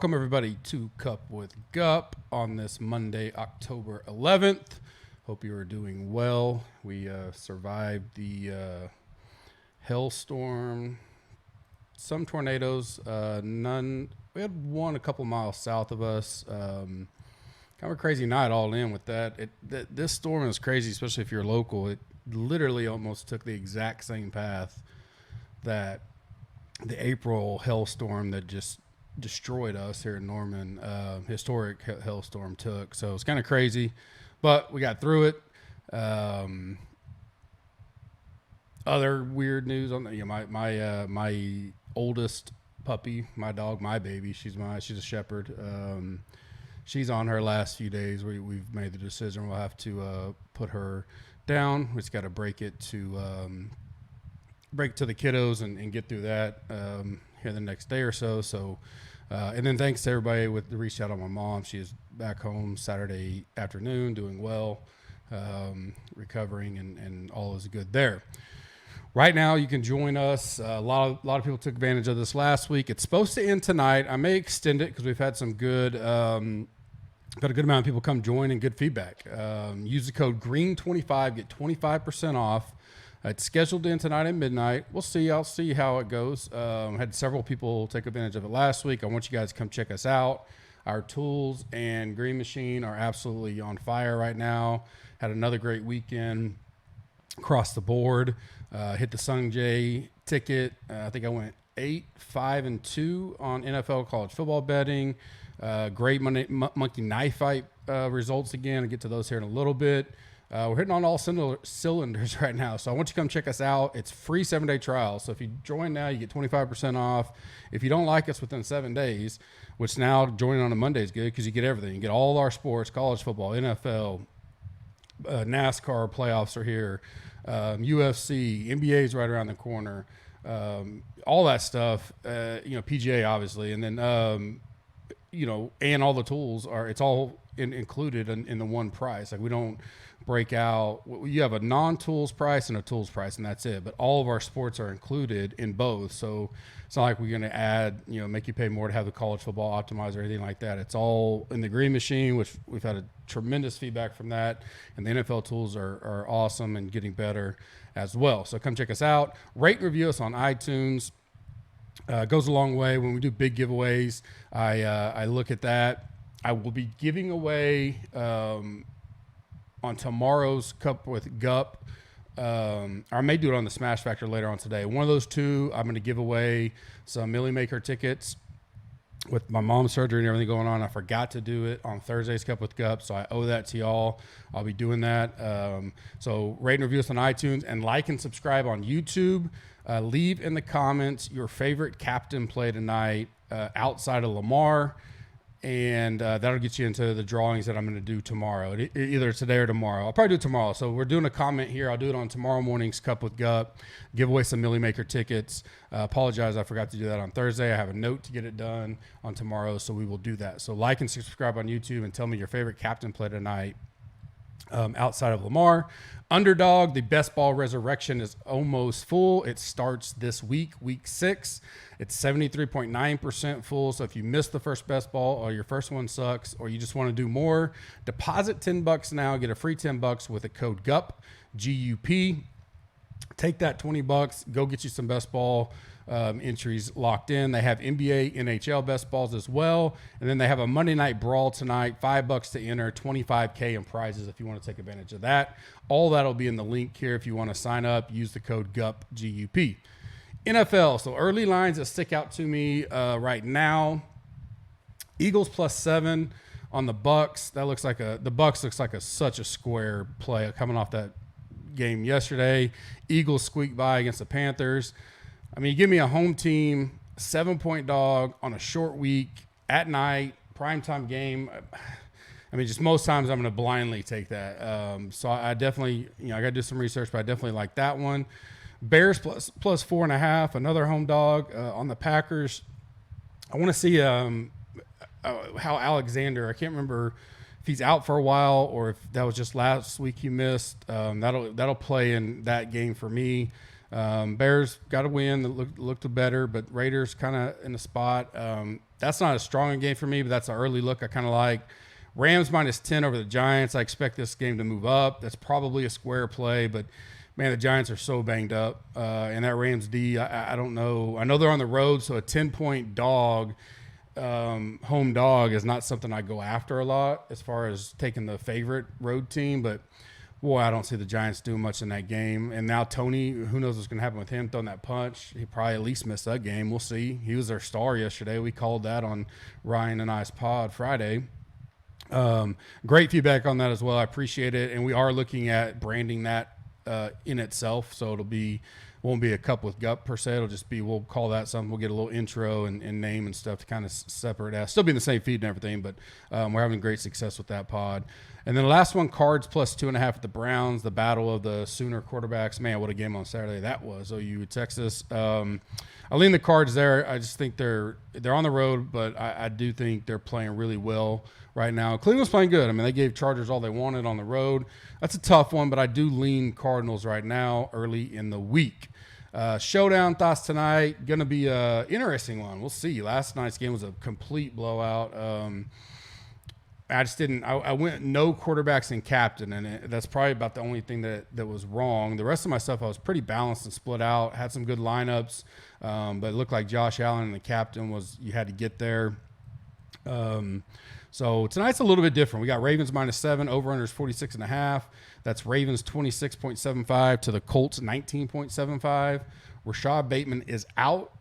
Welcome, everybody, to Cup with Gup on this Monday, October 11th. Hope you are doing well. We survived the hailstorm, some tornadoes, none. We had one a couple miles south of us. Kind of a crazy night all in with that. This storm is crazy, especially if you're local. It literally almost took the exact same path that the April hailstorm that just destroyed us here in Norman, historic hailstorm took. So it's kind of crazy, but we got through it. Other weird news on my oldest puppy, my dog, my baby. She's a shepherd. She's on her last few days. We've made the decision we'll have to put her down. We just got to break it to the kiddos and get through that here the next day or so. So, and then thanks to everybody with the reach out on my mom. She is back home Saturday afternoon, doing well, recovering, and all is good there. Right now, you can join us. A lot of people took advantage of this last week. It's supposed to end tonight. I may extend it because we've had some good, got a good amount of people come join and good feedback. Use the code GREEN25, get 25% off. It's scheduled in tonight at midnight. We'll see. I'll see how it goes. Had several people take advantage of it last week. I want you guys to come check us out. Our tools and green machine are absolutely on fire right now. Had another great weekend across the board. Hit the Sung J ticket. I think I went 8-5-2 on NFL college football betting. Great monkey knife fight results again. I'll get to those here in a little bit. We're hitting on all cylinders right now. So I want you to come check us out. It's free 7-day trial. So if you join now, you get 25% off. If you don't like us within 7 days, which now joining on a Monday is good because you get everything. You get all our sports, college football, NFL, NASCAR playoffs are here, UFC, NBA is right around the corner, all that stuff, PGA obviously. And then, and all the tools it's all included in the one price. Like we don't break out. You have a non-tools price and a tools price, and that's it. But all of our sports are included in both. So it's not like we're going to add, make you pay more to have the college football optimized or anything like that. It's all in the green machine, which we've had a tremendous feedback from that. And the NFL tools are awesome and getting better as well. So come check us out. Rate and review us on iTunes. Goes a long way. When we do big giveaways, I look at that. I will be giving away on tomorrow's Cup with Gup. I may do it on the Smash Factor later on today. One of those two, I'm going to give away some Millie Maker tickets with my mom's surgery and everything going on. I forgot to do it on Thursday's Cup with Gup, so I owe that to y'all. I'll be doing that. So rate and review us on iTunes and like and subscribe on YouTube. Leave in the comments your favorite captain play tonight outside of Lamar. And that'll get you into the drawings that I'm going to do tomorrow, either today or tomorrow. I'll probably do it tomorrow. So we're doing a comment here. I'll do it on tomorrow morning's Cup with Gup. Give away some Millie Maker tickets. Apologize, I forgot to do that on Thursday. I have a note to get it done on tomorrow, so we will do that. So like and subscribe on YouTube and tell me your favorite captain play tonight outside of Lamar. Underdog, the best ball resurrection is almost full. It starts this week 6. It's 73.9% full. So if you missed the first best ball or your first one sucks or you just want to do more, deposit $10 now, get a free $10 with a code GUP, G-U-P. Take that $20, go get you some best ball entries locked in. They have NBA, NHL best balls as well. And then they have a Monday night brawl tonight, $5 to enter, $25K in prizes if you want to take advantage of that. All that'll be in the link here. If you want to sign up, use the code GUP, G-U-P. NFL, so early lines that stick out to me right now. Eagles +7 on the Bucks. That looks like the Bucks looks like such a square play coming off that game yesterday. Eagles squeaked by against the Panthers. I mean, you give me a home team, 7-point dog on a short week at night, primetime game. I mean, just most times I'm going to blindly take that. So I definitely, I got to do some research, but I definitely like that one. Bears plus 4.5, another home dog on the Packers. I want to see how Alexander, I can't remember if he's out for a while or if that was just last week he missed. That'll play in that game for me. Bears got a win that looked better, but Raiders kind of in the spot. That's not a strong game for me, but that's an early look I kind of like. Rams -10 over the Giants. I expect this game to move up. That's probably a square play, but man, the Giants are so banged up. And that Rams D, I don't know. I know they're on the road, so a 10-point dog, home dog, is not something I go after a lot as far as taking the favorite road team. But, boy, I don't see the Giants doing much in that game. And now Tony, who knows what's going to happen with him throwing that punch. He probably at least missed that game. We'll see. He was their star yesterday. We called that on Ryan and I's pod Friday. Great feedback on that as well. I appreciate it. And we are looking at branding that in itself. So won't be a cup with gut per se. It'll just be, we'll call that something. We'll get a little intro and name and stuff to kind of separate out. Still be in the same feed and everything, but we're having great success with that pod. And then the last one, Cards +2.5 at the Browns, the battle of the Sooner quarterbacks. Man, what a game on Saturday that was. OU, Texas. I lean the Cards there. I just think they're on the road, but I do think they're playing really well right now. Cleveland's playing good. I mean, they gave Chargers all they wanted on the road. That's a tough one, but I do lean Cardinals right now early in the week. Showdown thoughts tonight. Going to be an interesting one. We'll see. Last night's game was a complete blowout. I just didn't – I went no quarterbacks and captain, and that's probably about the only thing that was wrong. The rest of my stuff I was pretty balanced and split out, had some good lineups, but it looked like Josh Allen and the captain was – you had to get there. So tonight's a little bit different. We got Ravens -7, over-under is 46.5. That's Ravens 26.75 to the Colts 19.75. Rashad Bateman is out.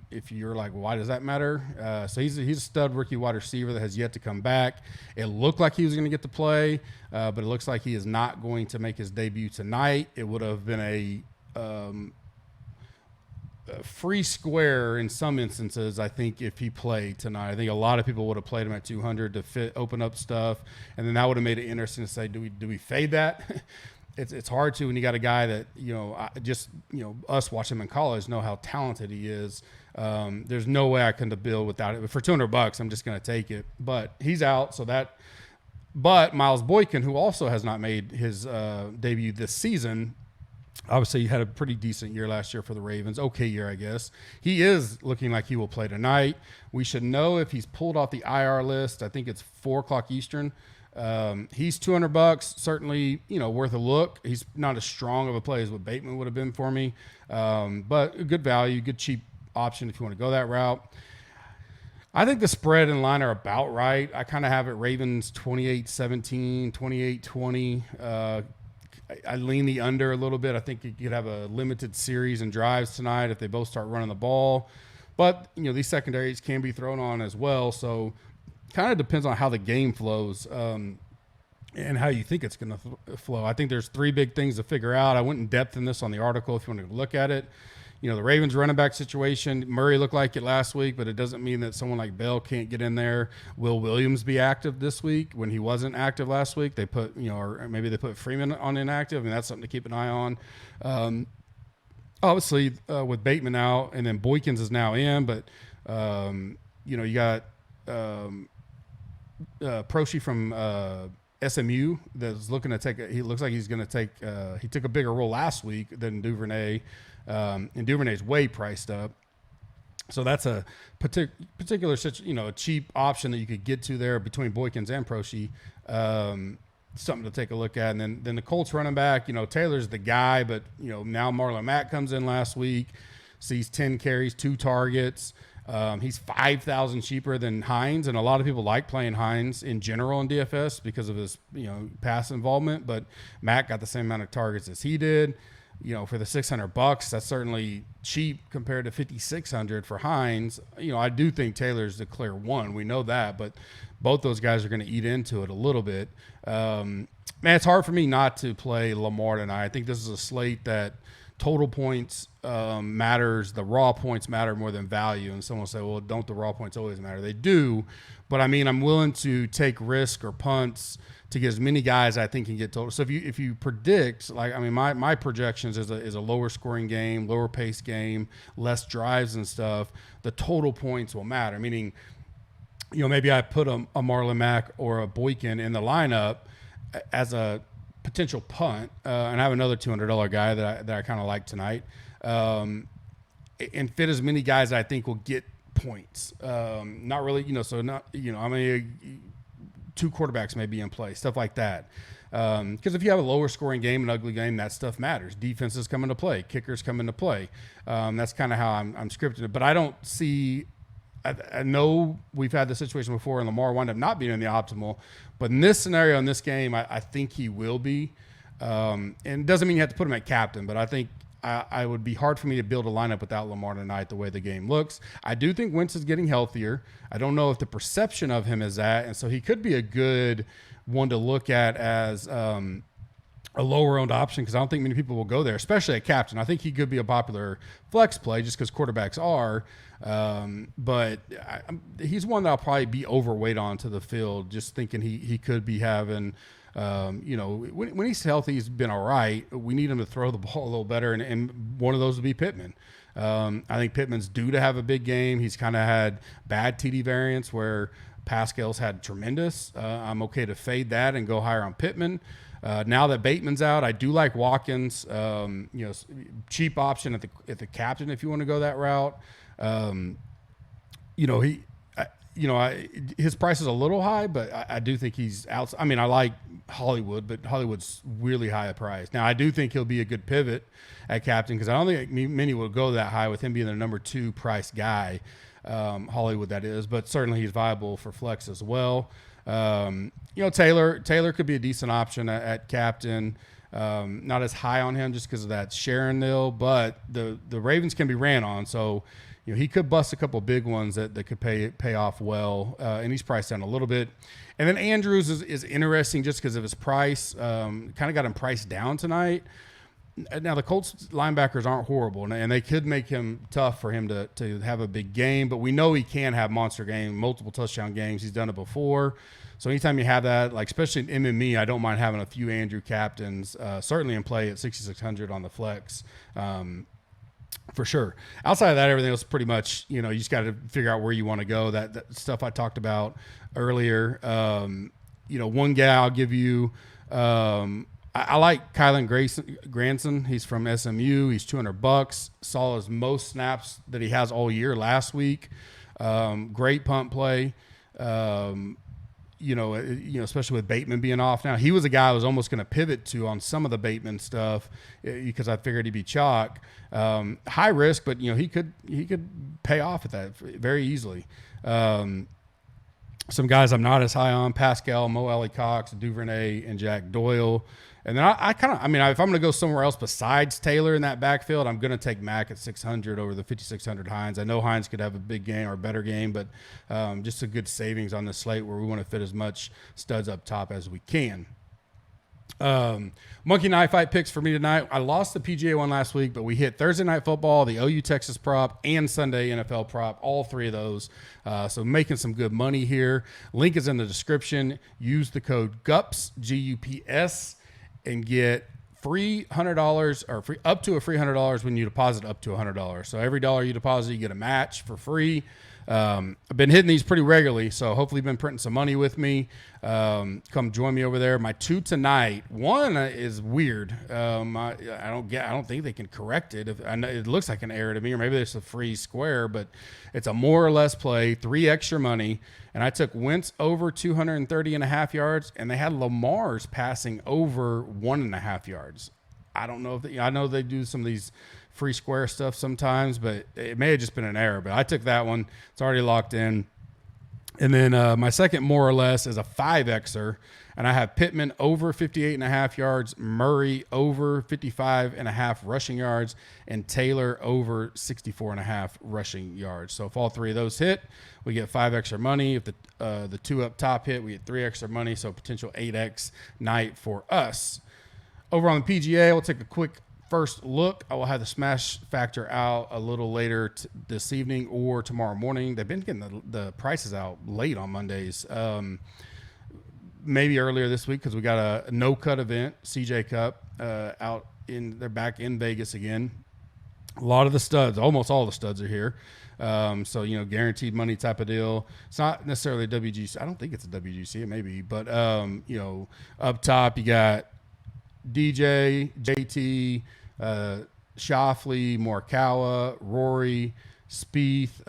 If you're like, why does that matter? So he's a stud rookie wide receiver that has yet to come back. It looked like he was going to get to play, but it looks like he is not going to make his debut tonight. It would have been a free square in some instances, I think, if he played tonight. I think a lot of people would have played him at 200 to open up stuff, and then that would have made it interesting to say, do we fade that? It's hard to when you got a guy that, us watching him in college know how talented he is. There's no way I couldn't have billed without it. But for $200, I'm just going to take it. But he's out, so that. But Miles Boykin, who also has not made his debut this season, obviously he had a pretty decent year last year for the Ravens. Okay year, I guess. He is looking like he will play tonight. We should know if he's pulled off the IR list. I think it's 4 o'clock Eastern. He's $200, certainly, worth a look. He's not as strong of a play as what Bateman would have been for me. But a good value, good cheap option if you want to go that route. I think the spread and line are about right. I kind of have it Ravens 28-17, 28-20. I lean the under a little bit. I think you could have a limited series and drives tonight if they both start running the ball. But, these secondaries can be thrown on as well. So kind of depends on how the game flows and how you think it's going to flow. I think there's 3 big things to figure out. I went in depth in this on the article if you want to look at it. The Ravens running back situation, Murray looked like it last week, but it doesn't mean that someone like Bell can't get in there. Will Williams be active this week when he wasn't active last week? They put, or maybe they put Freeman on inactive. I mean, that's something to keep an eye on. Obviously, with Bateman out, and then Boykins is now in, but, you got Proshi from SMU that's looking to take he looks like he's going to take he took a bigger role last week than Duvernay, and Duvernay's way priced up, so that's a particular a cheap option that you could get to there between Boykins and Proshi. Something to take a look at. And then the Colts running back, Taylor's the guy, but now Marlon Mack comes in last week, sees 10 carries, 2 targets. He's 5,000 cheaper than Hines, and a lot of people like playing Hines in general in DFS because of his pass involvement. But Matt got the same amount of targets as he did. For the $600, that's certainly cheap compared to $5,600 for Hines. I do think Taylor's the clear one. We know that, but both those guys are going to eat into it a little bit. Man, it's hard for me not to play Lamar tonight. I think this is a slate that total points matters. The raw points matter more than value. And someone will say, well, don't the raw points always matter? They do. But, I'm willing to take risk or punts to get as many guys I think can get total. So if you predict, my projections is a lower scoring game, lower pace game, less drives and stuff, the total points will matter. Meaning, maybe I put a Marlon Mack or a Boykin in the lineup as a potential punt, and I have another $200 guy that I kind of like tonight, and fit as many guys that I think will get points. Not really, so not, I mean, 2 quarterbacks may be in play, stuff like that. Because if you have a lower scoring game, an ugly game, that stuff matters. Defenses come into play, kickers come into play. That's kind of how I'm scripting it. But I don't see. I know we've had this situation before, and Lamar wound up not being in the optimal. But in this scenario, in this game, I think he will be. And it doesn't mean you have to put him at captain, but I think I would be hard for me to build a lineup without Lamar tonight the way the game looks. I do think Wentz is getting healthier. I don't know if the perception of him is that, and so he could be a good one to look at as a lower-owned option, because I don't think many people will go there, especially at captain. I think he could be a popular flex play just because quarterbacks are. But he's one that I'll probably be overweight on to the field, just thinking he could be having when he's healthy, he's been all right. We need him to throw the ball a little better, and one of those would be Pittman. I think Pittman's due to have a big game. He's kind of had bad TD variants where Pascal's had tremendous. I'm okay to fade that and go higher on Pittman. Now that Bateman's out, I do like Watkins. Cheap option at the captain if you want to go that route. His price is a little high, but I do think he's out. I mean, I like Hollywood, but Hollywood's really high a price. Now, I do think he'll be a good pivot at captain, because I don't think many will go that high with him being the number 2 price guy. Hollywood, that is, but certainly he's viable for flex as well. Taylor could be a decent option at captain. Not as high on him just because of that Sharon nil, but the Ravens can be ran on, so he could bust a couple big ones that could pay off well, and he's priced down a little bit. And then Andrews is interesting just because of his price. Kind of got him priced down tonight. Now, the Colts linebackers aren't horrible, and they could make him tough for him to have a big game, but we know he can have monster game, multiple touchdown games. He's done it before. So anytime you have that, like especially in MME, I don't mind having a few Andrew captains, certainly in play at 6,600 on the flex. For sure. Outside of that, everything else pretty much, you just got to figure out where you want to go. That stuff I talked about earlier. One guy I'll give you, I like Kylan Granson. He's from SMU. He's $200. Saw his most snaps that he has all year last week. Great punt play. Especially with Bateman being off now. He was a guy I was almost going to pivot to on some of the Bateman stuff because I figured he'd be chalk. High risk, but he could pay off at that very easily. Some guys I'm not as high on: Pascal, Mo Alley Cox, Duvernay, and Jack Doyle. And then if I'm going to go somewhere else besides Taylor in that backfield, I'm going to take Mack at 600 over the 5,600 Hines. I know Hines could have a big game or a better game, but just a good savings on this slate where we want to fit as much studs up top as we can. Monkey Knife Fight picks for me tonight. I lost the PGA one last week, but we hit Thursday Night Football, the OU Texas prop, and Sunday NFL prop, all 3 of those. So making some good money here. Link is in the description. Use the code GUPS, GUPS, and get free $100 or free up to a free $100 when you deposit up to $100. So every dollar you deposit, you get a match for free. I've been hitting these pretty regularly, so hopefully you've been printing some money with me. Come join me over there. My 2 tonight, one is weird. I don't think they can correct it. I know it looks like an error to me, or maybe there's a free square, but it's a more or less play, 3 extra money. And I took Wentz over 230.5 yards, and they had Lamar's passing over 1.5 yards. I don't know I know they do some of these free square stuff sometimes, but it may have just been an error. But I took that one. It's already locked in. And then my second more or less is a 5Xer, and I have Pittman over 58.5 yards, Murray over 55.5 rushing yards, and Taylor over 64.5 rushing yards. So if all 3 of those hit, we get 5 extra money. If the 2 up top hit, we get 3 extra money. So potential 8X night for us. Over on the PGA, we'll take a quick first look. I will have the smash factor out a little later this evening or tomorrow morning. They've been getting the prices out late on Mondays. Maybe earlier this week because we got a no-cut event, CJ Cup, they're back in Vegas again. A lot of the studs, almost all the studs are here. So, guaranteed money type of deal. It's not necessarily a WGC. I don't think it's a WGC. It may be. But, up top, you got DJ, JT, Shoffley, Morikawa, Rory, Spieth,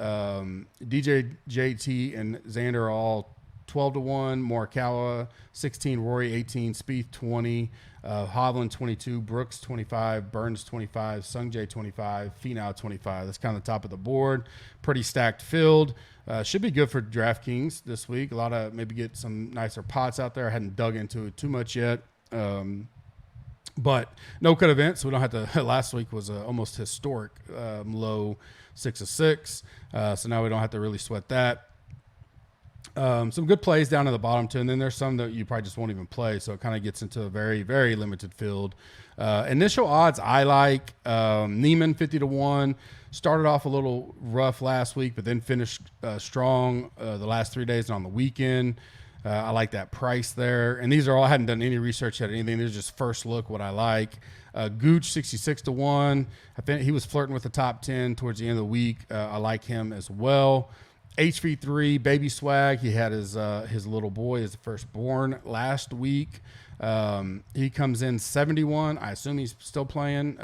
DJ, JT, and Xander are all 12-1. Morikawa 16, Rory 18, Spieth 20, Hovland 22, Brooks 25, Burns 25, Sungjae 25, Finau 25. That's kind of the top of the board. Pretty stacked field. Should be good for DraftKings this week. A lot of maybe get some nicer pots out there. I hadn't dug into it too much yet. But no cut event, so we don't have to. Last week was almost historic low 6 of 6. So now we don't have to really sweat that. Some good plays down at the bottom too, and then there's some that you probably just won't even play, so it kind of gets into a very, very limited field. Initial odds I like Neiman 50-1. Started off a little rough last week, but then finished strong the last 3 days and on the weekend. I like that price there, and these are all, I hadn't done any research yet, anything. These are just first look what I like. Gooch 66-1. I think he was flirting with the top 10 towards the end of the week. I like him as well. HV3 Baby Swag. He had his little boy, his firstborn, last week. He comes in 71. I assume he's still playing.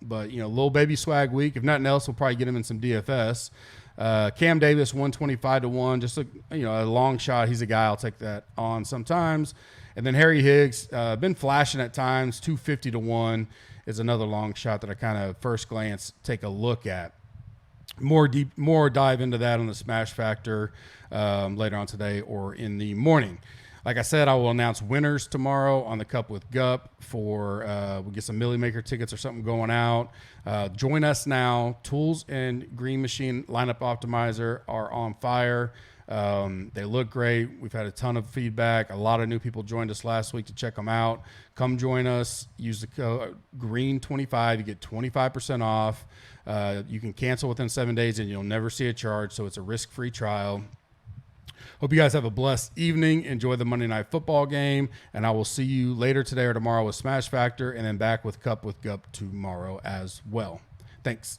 But little Baby Swag week. If nothing else, we'll probably get him in some DFS. Cam Davis 125-1. Just a long shot. He's a guy I'll take that on sometimes. And then Harry Higgs, been flashing at times. 250-1 is another long shot that I kind of first glance take a look at. More dive into that on the Smash Factor later on today or in the morning. Like I said, I will announce winners tomorrow on the Cup with Gup for we'll get some Millie Maker tickets or something going out. Join us now. Tools and Green Machine Lineup Optimizer are on fire. They look great. We've had a ton of feedback. A lot of new people joined us last week to check them out. Come join us. Use the code GREEN25. You get 25% off. You can cancel within 7 days and you'll never see a charge. So it's a risk-free trial. Hope you guys have a blessed evening. Enjoy the Monday Night Football game. And I will see you later today or tomorrow with Smash Factor and then back with Cup with Gup tomorrow as well. Thanks.